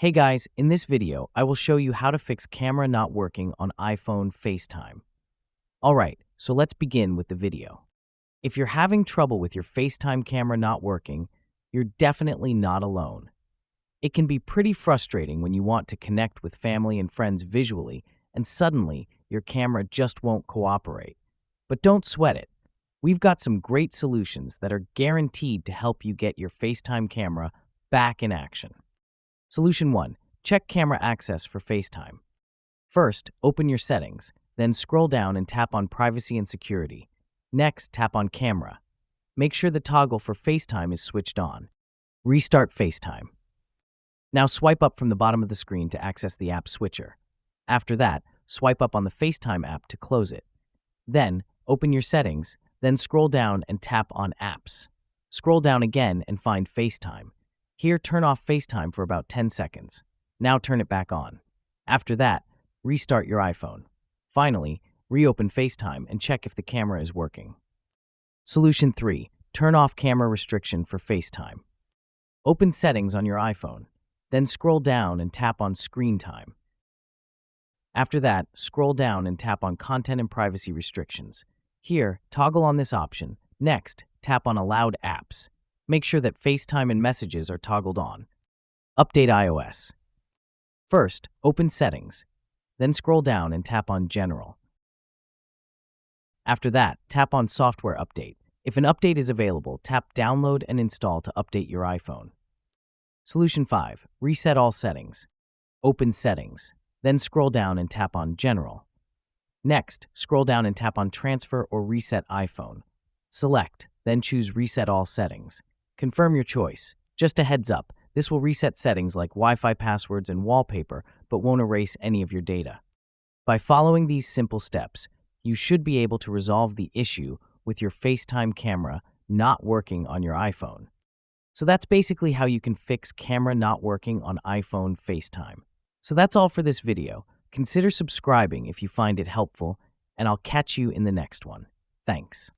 Hey guys, in this video, I will show you how to fix camera not working on iPhone FaceTime. Alright, so let's begin with the video. If you're having trouble with your FaceTime camera not working, you're definitely not alone. It can be pretty frustrating when you want to connect with family and friends visually and suddenly your camera just won't cooperate. But don't sweat it. We've got some great solutions that are guaranteed to help you get your FaceTime camera back in action. Solution 1. Check camera access for FaceTime. First, open your settings, then scroll down and tap on Privacy and Security. Next, tap on Camera. Make sure the toggle for FaceTime is switched on. Restart FaceTime. Now swipe up from the bottom of the screen to access the app switcher. After that, swipe up on the FaceTime app to close it. Then, open your settings, then scroll down and tap on Apps. Scroll down again and find FaceTime. Here, turn off FaceTime for about 10 seconds. Now turn it back on. After that, restart your iPhone. Finally, reopen FaceTime and check if the camera is working. Solution 3. Turn off camera restriction for FaceTime. Open Settings on your iPhone. Then scroll down and tap on Screen Time. After that, scroll down and tap on Content and Privacy Restrictions. Here, toggle on this option. Next, tap on Allowed Apps. Make sure that FaceTime and Messages are toggled on. Update iOS. First, open Settings. Then scroll down and tap on General. After that, tap on Software Update. If an update is available, tap Download and Install to update your iPhone. Solution 5. Reset all settings. Open Settings. Then scroll down and tap on General. Next, scroll down and tap on Transfer or Reset iPhone. Select, then choose Reset all settings. Confirm your choice. Just a heads up, this will reset settings like Wi-Fi passwords and wallpaper, but won't erase any of your data. By following these simple steps, you should be able to resolve the issue with your FaceTime camera not working on your iPhone. So that's basically how you can fix camera not working on iPhone FaceTime. So that's all for this video. Consider subscribing if you find it helpful, and I'll catch you in the next one. Thanks.